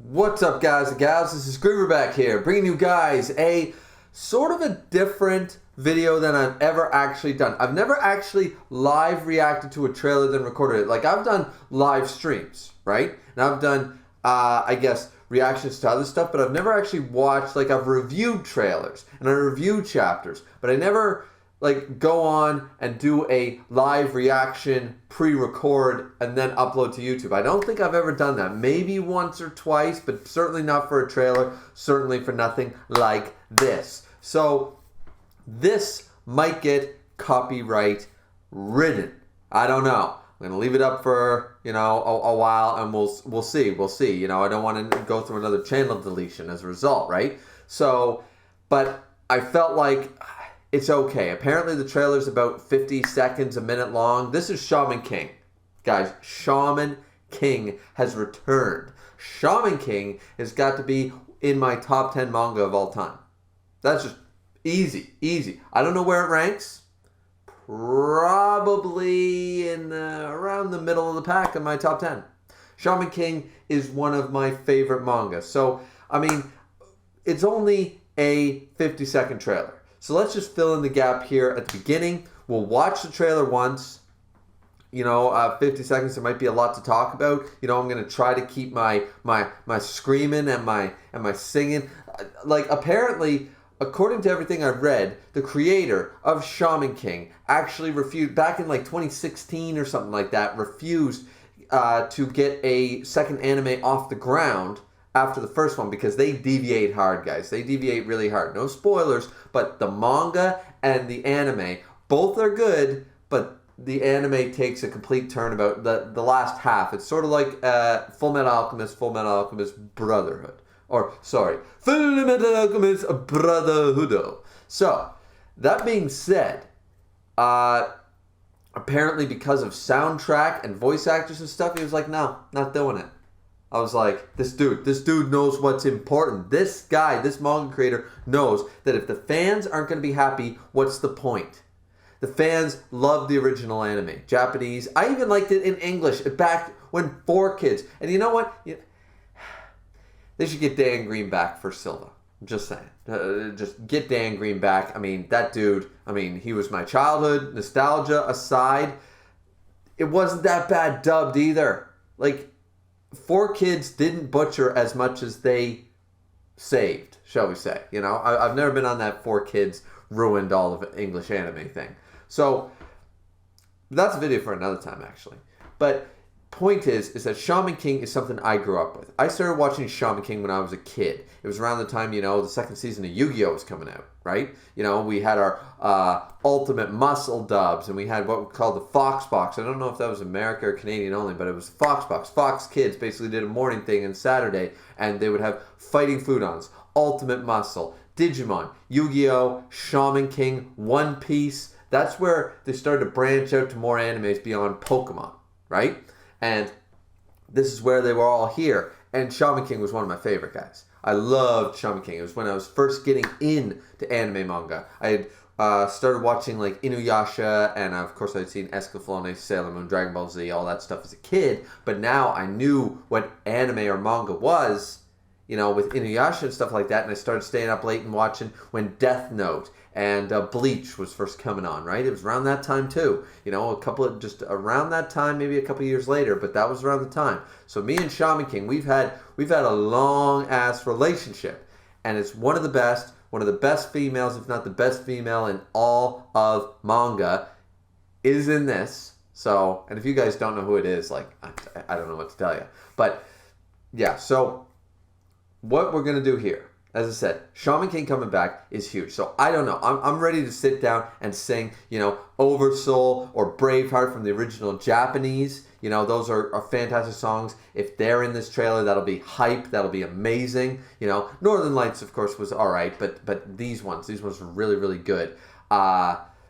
What's up, guys and gals? This is Griever back here, bringing you guys a sort of a different video than I've ever actually done. I've never actually live reacted to a trailer then recorded it. Like, I've done live streams, right? And I've done, I guess, reactions to other stuff, but I've never actually watched, like, I've reviewed trailers and I reviewed chapters, but I never, like, go on and do a live reaction, pre-record, and then upload to YouTube. I don't think I've ever done that. Maybe once or twice, but certainly not for a trailer, certainly for nothing like this. So, this might get copyright ridden. I don't know. I'm going to leave it up for, you know, a while, and we'll see. We'll see. You know, I don't want to go through another channel deletion as a result, right? So, but I felt like it's okay. Apparently the trailer's about 50 seconds, a minute long. This is Shaman King. Guys, Shaman King has returned. Shaman King has got to be in my top 10 manga of all time. That's just easy. I don't know where it ranks. Probably in around the middle of the pack in my top 10. Shaman King is one of my favorite mangas. So, I mean, it's only a 50-second trailer. So let's just fill in the gap here at the beginning. We'll watch the trailer once. You know, 50 seconds, there might be a lot to talk about. You know, I'm going to try to keep my screaming and my singing. Like, apparently, according to everything I've read, the creator of Shaman King actually refused, back in like 2016 or something like that, refused to get a second anime off the ground after the first one, because they deviate hard, guys. They deviate really hard. No spoilers, but the manga and the anime, both are good, but the anime takes a complete turn about the last half. It's sort of like Full Metal Alchemist Brotherhood. Or, sorry, Full Metal Alchemist Brotherhood. So, that being said, apparently because of soundtrack and voice actors and stuff, he was like, no, not doing it. I was like, this dude knows what's important. This guy, this manga creator, knows that if the fans aren't going to be happy, what's the point? The fans love the original anime. Japanese. I even liked it in English back when 4Kids. And you know what? They should get Dan Green back for Silva. I'm just saying. Just get Dan Green back. I mean, that dude, he was my childhood. Nostalgia aside, it wasn't that bad dubbed either. Like, 4Kids didn't butcher as much as they saved, shall we say. You know, I've never been on that 4Kids ruined all of English anime thing. So, that's a video for another time, actually. But point is that Shaman King is something I grew up with. I started watching Shaman King when I was a kid. It was around the time, you know, the second season of Yu-Gi-Oh! Was coming out, right? You know, we had our Ultimate Muscle dubs, and we had what we called the Fox Box. I don't know if that was America or Canadian only, but it was Fox Box. Fox Kids basically did a morning thing on Saturday, and they would have fighting food-ons, Ultimate Muscle, Digimon, Yu-Gi-Oh!, Shaman King, One Piece. That's where they started to branch out to more animes beyond Pokemon, right? And this is where they were all here. And Shaman King was one of my favorite guys. I loved Shaman King. It was when I was first getting into anime manga. I had started watching like Inuyasha, and of course I'd seen Escaflowne, Sailor Moon, Dragon Ball Z, all that stuff as a kid. But now I knew what anime or manga was, you know, with Inuyasha and stuff like that. And I started staying up late and watching when Death Note and Bleach was first coming on, right? It was around that time too. You know, just around that time, maybe a couple of years later, but that was around the time. So me and Shaman King, we've had a long-ass relationship. And it's one of the best females, if not the best female in all of manga, is in this. So, and if you guys don't know who it is, like, I don't know what to tell you. But, yeah, so what we're going to do here, as I said, Shaman King coming back is huge. So I don't know. I'm ready to sit down and sing, you know, Oversoul or Braveheart from the original Japanese. You know, those are fantastic songs. If they're in this trailer, that'll be hype. That'll be amazing. You know, Northern Lights, of course, was all right, but these ones were really, really good.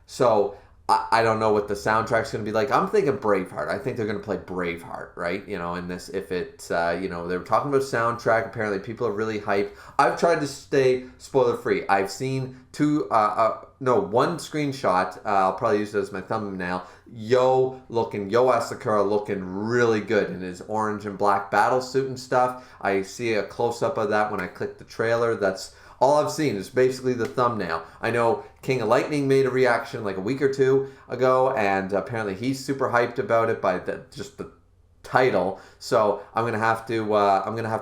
So I don't know what the soundtrack's going to be like. I'm thinking Braveheart. I think they're going to play Braveheart, right? You know, in this, if it's, you know, they were talking about soundtrack. Apparently, people are really hyped. I've tried to stay spoiler free. I've seen one screenshot. I'll probably use it as my thumbnail. Yo Asakura looking really good in his orange and black battle suit and stuff. I see a close up of that when I click the trailer. That's all I've seen is basically the thumbnail. I know King of Lightning made a reaction like a week or two ago, and apparently he's super hyped about it by just the title. So I'm gonna have to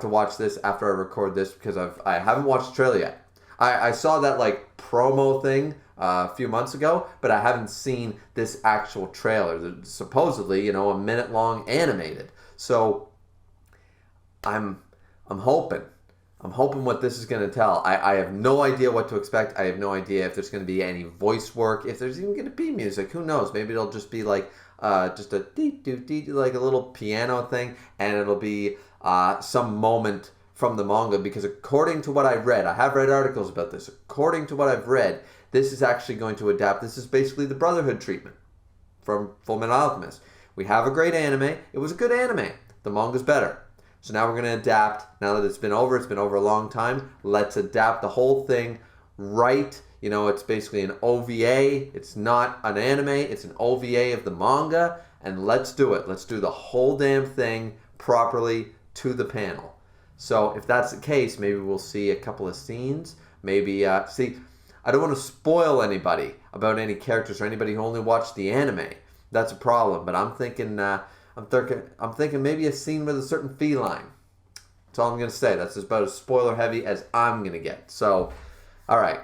watch this after I record this because I haven't watched the trailer yet. I saw that like promo thing a few months ago, but I haven't seen this actual trailer. They're supposedly, you know, a minute long animated. So I'm hoping what this is going to tell. I have no idea what to expect. I have no idea if there's going to be any voice work, if there's even going to be music. Who knows? Maybe it'll just be like just a dee-doo-dee, like a little piano thing, and it'll be some moment from the manga, because according to what I've read, I have read articles about this, according to what I've read, this is actually going to adapt. This is basically the Brotherhood treatment from Fullmetal Alchemist. We have a great anime. It was a good anime. The manga's better. So now we're going to adapt. Now that it's been over a long time. Let's adapt the whole thing right. You know, it's basically an OVA. It's not an anime. It's an OVA of the manga. And let's do it. Let's do the whole damn thing properly to the panel. So if that's the case, maybe we'll see a couple of scenes. Maybe, I don't want to spoil anybody about any characters or anybody who only watched the anime. That's a problem. But I'm thinking maybe a scene with a certain feline. That's all I'm going to say. That's about as spoiler heavy as I'm going to get. So, all right.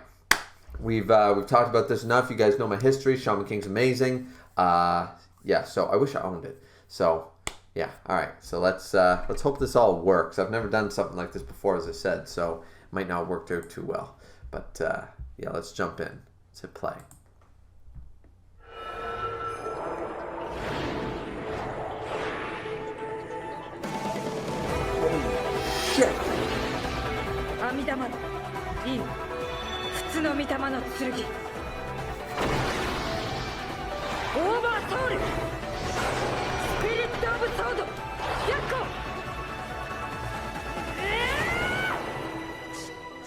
We've talked about this enough. You guys know my history. Shaman King's amazing. Yeah, so I wish I owned it. So, yeah, all right. So let's hope this all works. I've never done something like this before, as I said, so it might not work too well. But, yeah, let's jump in. Let's hit play. Shit! 阿弥陀丸、いい。普通の御霊の剣。オーバーソウル。スピリットオブソード。100個。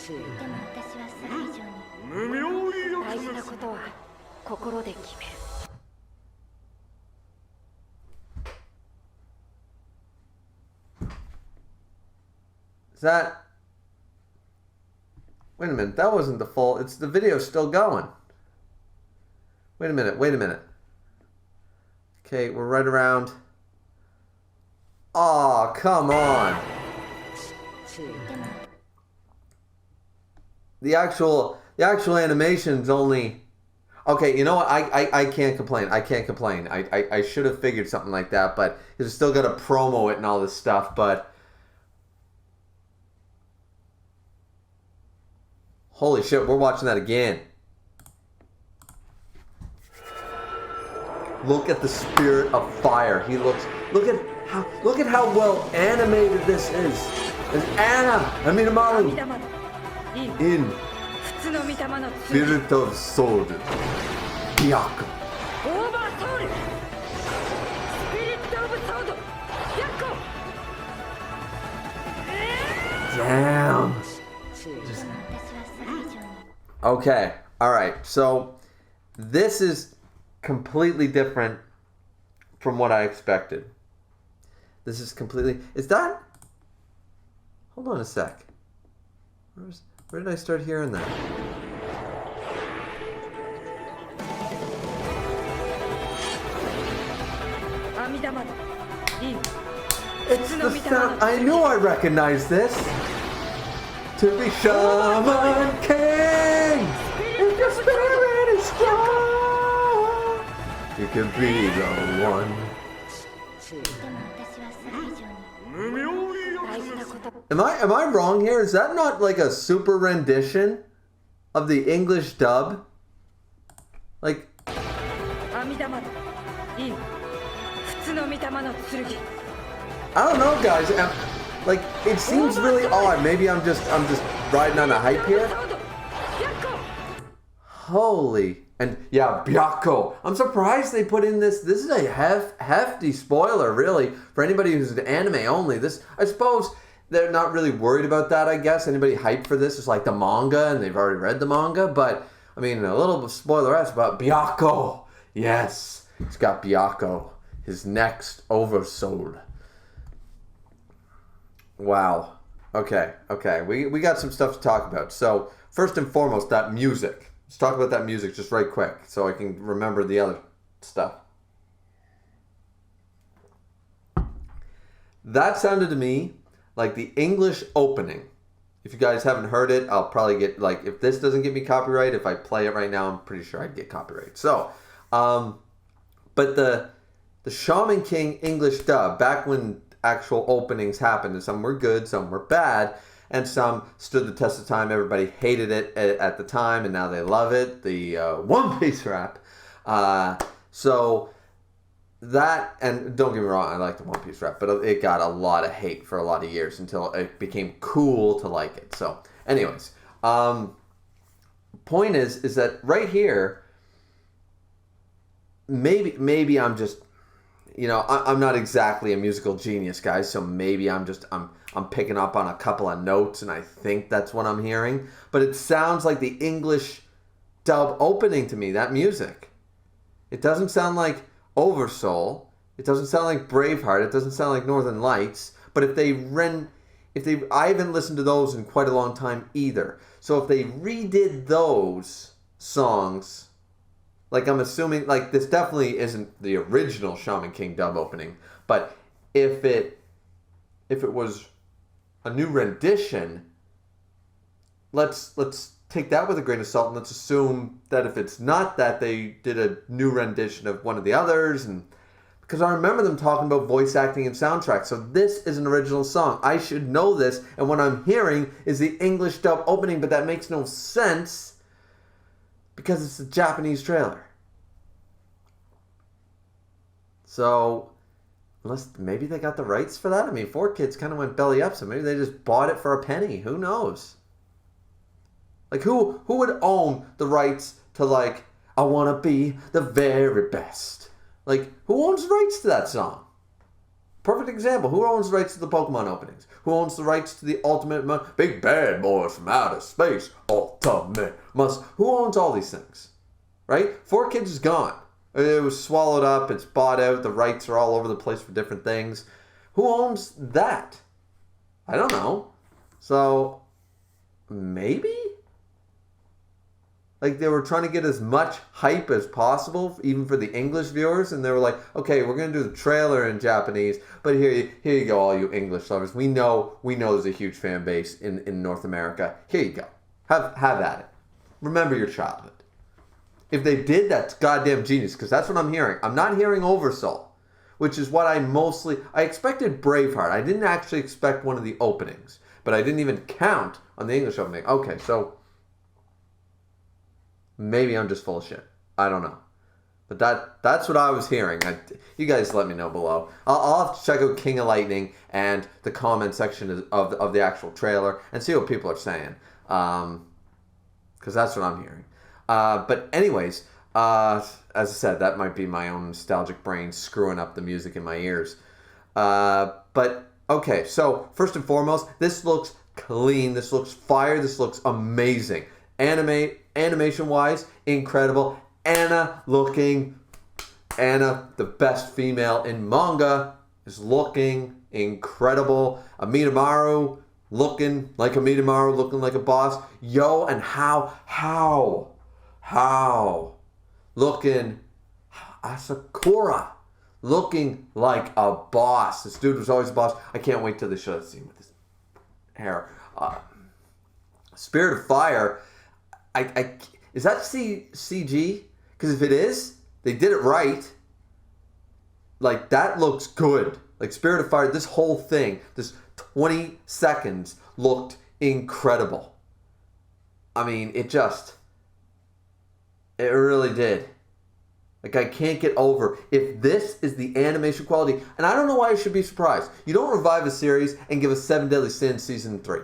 でも私はそれ以上に大事なことは心で決める。Is that... Wait a minute, that wasn't the full... It's the video's still going. Wait a minute. Okay, we're right around... Aw, come on. The actual animation's only... Okay, you know what? I can't complain. I should have figured something like that, but it's still got to promo it and all this stuff, but... Holy shit, we're watching that again. Look at the spirit of fire. He looks... Look at how well animated this is. There's Amida Maru in Spirit of Sword. Byaku. Damn. Okay, alright, so this is completely different from what I expected. This is completely... Is that... Hold on a sec. Where did I start hearing that? It's the sound... I knew I recognized this! To be Shaman King! If your spirit is strong, you can be the one. Am I wrong here? Is that not like a super rendition of the English dub? Like... I don't know, guys. Like, it seems really odd. Maybe I'm just riding on a hype here. Holy And yeah, Byakko. I'm surprised they put in this. This is a hefty spoiler, really, for anybody who's an anime only. This, I suppose, they're not really worried about that, I guess. Anybody hyped for this is like the manga, and they've already read the manga. But, I mean, a little spoiler-esque about Byakko. Yes, he's got Byakko, his next oversoul. Wow. Okay. We got some stuff to talk about. So, first and foremost, that music. Let's talk about that music just right quick so I can remember the other stuff. That sounded to me like the English opening. If you guys haven't heard it, I'll probably get, like, if this doesn't get me copyright, if I play it right now, I'm pretty sure I'd get copyright. So, but the Shaman King English dub, back when actual openings happened, and some were good, some were bad, and some stood the test of time. Everybody hated it at the time, and now they love it. The One Piece rap. So that, and don't get me wrong, I like the One Piece rap, but it got a lot of hate for a lot of years until it became cool to like it. So, anyways, point is that right here, maybe I'm just, I'm not exactly a musical genius, guys, so maybe I'm picking up on a couple of notes, and I think that's what I'm hearing. But it sounds like the English dub opening to me, that music. It doesn't sound like Oversoul. It doesn't sound like Braveheart. It doesn't sound like Northern Lights. But I haven't listened to those in quite a long time either. So if they redid those songs, like, I'm assuming, like, this definitely isn't the original Shaman King dub opening, but if it was a new rendition, let's take that with a grain of salt, and let's assume that if it's not that, they did a new rendition of one of the others, and because I remember them talking about voice acting and soundtrack, so this is an original song. I should know this, and what I'm hearing is the English dub opening, but that makes no sense because it's a Japanese trailer. So, unless maybe they got the rights for that. I mean, 4Kids kind of went belly up, so maybe they just bought it for a penny. Who knows? Like, who would own the rights to, like, I want to be the very best? Like, who owns the rights to that song? Perfect example. Who owns the rights to the Pokemon openings? Who owns the rights to the Ultimate Big Bad Boys from Outer Space? Ultimate Must. Who owns all these things? Right? 4Kids is gone. It was swallowed up. It's bought out. The rights are all over the place for different things. Who owns that? I don't know. So, maybe? Like, they were trying to get as much hype as possible, even for the English viewers, and they were like, okay, we're going to do the trailer in Japanese, but here you go, all you English lovers. We know there's a huge fan base in North America. Here you go. Have at it. Remember your childhood. If they did, that's goddamn genius, because that's what I'm hearing. I'm not hearing Oversoul, which is what I expected Braveheart. I didn't actually expect one of the openings, but I didn't even count on the English opening. Okay, so maybe I'm just full of shit. I don't know. But that's what I was hearing. You guys let me know below. I'll have to check out King of Lightning and the comment section of the actual trailer and see what people are saying. Because that's what I'm hearing. But anyways, as I said, that might be my own nostalgic brain screwing up the music in my ears. But okay, so first and foremost, this looks clean. This looks fire. This looks amazing. Animation-wise, incredible. Anna, the best female in manga, is looking incredible. Amidamaru, looking like Amidamaru, looking like a boss. Yo, and how, looking, Asakura, looking like a boss. This dude was always a boss. I can't wait till they show that scene with his hair. Spirit of Fire, is that CG? Because if it is, they did it right. Like, that looks good. Like, Spirit of Fire, this whole thing, this 20 seconds looked incredible. I mean, it really did. Like, I can't get over if this is the animation quality. And I don't know why I should be surprised. You don't revive a series and give us 7 Deadly Sins Season 3.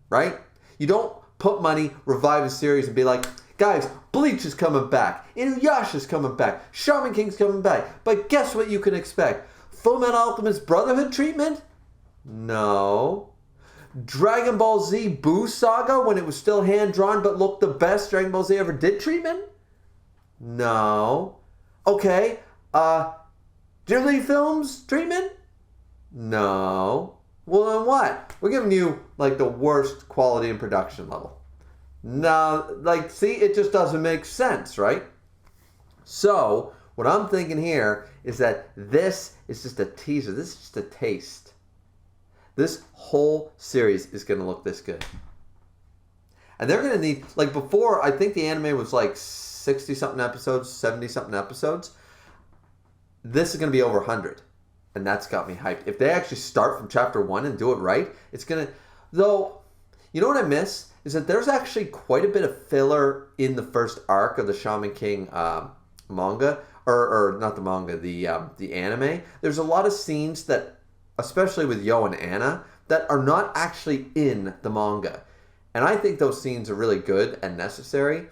Right? You don't put money, revive a series, and be like, Guys, Bleach is coming back. Inuyasha's coming back. Shaman King's coming back. But guess what you can expect? Fullmetal Alchemist Brotherhood treatment? No. Dragon Ball Z Buu Saga when it was still hand-drawn but looked the best Dragon Ball Z ever did treatment? No. Okay. Ghibli Films treatment? No. Well, then what? We're giving you, like, the worst quality and production level. No, like, see, it just doesn't make sense, right? So, what I'm thinking here is that this is just a teaser. This is just a taste. This whole series is going to look this good. And they're going to need, like before, I think the anime was like 60-something episodes, 70-something episodes. This is going to be over 100. And that's got me hyped. If they actually start from chapter 1 and do it right, it's going to... Though, you know what I miss? Is that there's actually quite a bit of filler in the first arc of the Shaman King manga. Or not the manga, the anime. There's a lot of scenes that, especially with Yo and Anna, that are not actually in the manga. And I think those scenes are really good and necessary.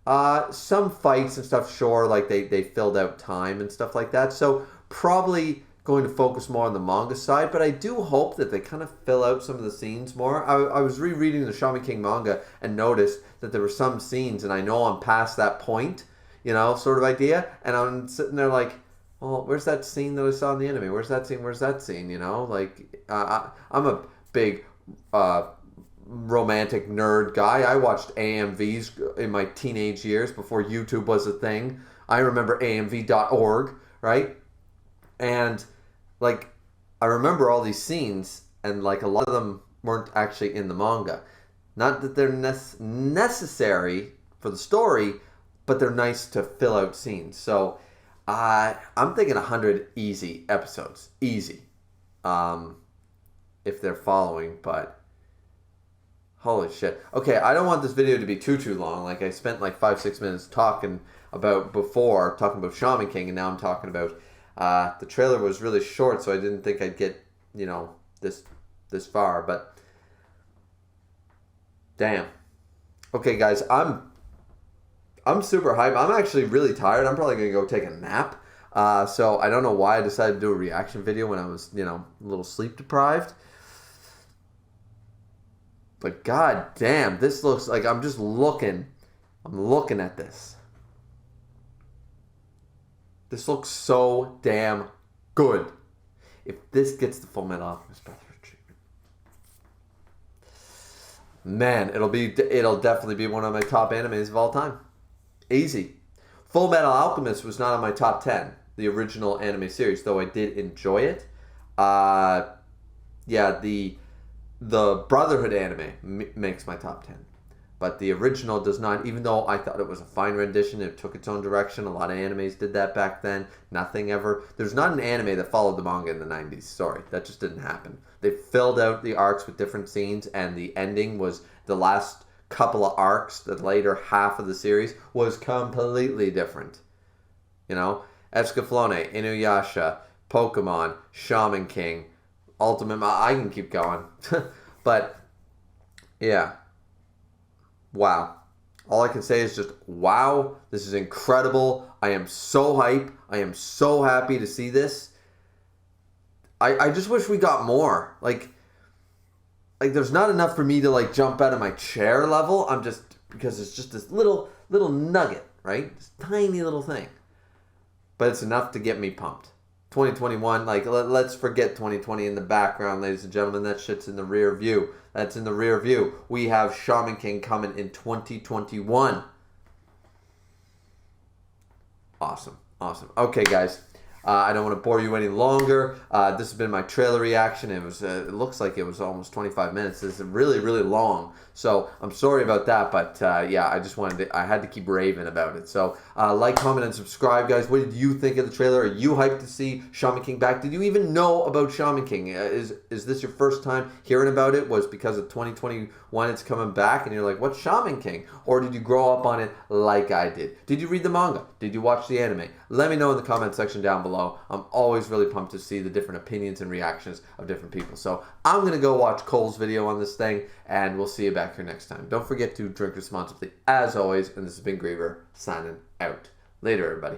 Some fights and stuff, sure, like they filled out time and stuff like that. So probably going to focus more on the manga side. But I do hope that they kind of fill out some of the scenes more. I was rereading the Shaman King manga and noticed that there were some scenes, and I know I'm past that point, you know, sort of idea. And I'm sitting there like, well, where's that scene that I saw in the anime? Where's that scene? Where's that scene? You know, like, I'm a big romantic nerd guy. I watched AMVs in my teenage years before YouTube was a thing. I remember AMV.org, right? And, like, I remember all these scenes, and, like, a lot of them weren't actually in the manga. Not that they're necessary for the story, but they're nice to fill out scenes. So, I'm thinking 100 easy episodes. Easy. If they're following, but holy shit. Okay, I don't want this video to be too long. Like, I spent like 5-6 minutes talking about Shaman King, and now I'm talking about the trailer was really short, so I didn't think I'd get, you know, this far, but damn. Okay, guys, I'm super hyped. I'm actually really tired. I'm probably going to go take a nap. So I don't know why I decided to do a reaction video when I was, you know, a little sleep deprived. But god damn, this looks like I'm looking at this. This looks so damn good. If this gets the Fullmetal Alchemist Brotherhood treatment, man, it'll definitely be one of my top animes of all time. Easy. Fullmetal Alchemist was not on my top 10, the original anime series, though I did enjoy it. Yeah, the Brotherhood anime makes my top 10. But the original does not, even though I thought it was a fine rendition, it took its own direction. A lot of animes did that back then. Nothing ever. There's not an anime that followed the manga in the 90s. Sorry, that just didn't happen. They filled out the arcs with different scenes, and the ending was the last couple of arcs, the later half of the series, was completely different. You know? Escaflowne, Inuyasha, Pokemon, Shaman King, Ultimate... I can keep going. But, yeah. Wow. All I can say is just, wow, this is incredible. I am so hype. I am so happy to see this. I just wish we got more. Like there's not enough for me to like jump out of my chair level. Because it's just this little nugget, right? This tiny little thing. But it's enough to get me pumped. 2021, like, let's forget 2020 in the background, ladies and gentlemen. That shit's in the rear view. That's in the rear view. We have Shaman King coming in 2021. Awesome. Okay, guys. I don't want to bore you any longer. This has been my trailer reaction. It looks like it was almost 25 minutes. This is really, really long. So I'm sorry about that, but yeah, I had to keep raving about it. So like, comment, and subscribe, guys. What did you think of the trailer? Are you hyped to see Shaman King back? Did you even know about Shaman King? Is this your first time hearing about it? Was because of 2021 it's coming back and you're like, what's Shaman King? Or did you grow up on it like I did? Did you read the manga? Did you watch the anime? Let me know in the comment section down below. below. I'm always really pumped to see the different opinions and reactions of different people. So I'm going to go watch Cole's video on this thing, and we'll see you back here next time. Don't forget to drink responsibly as always, and this has been Griever signing out. Later, everybody.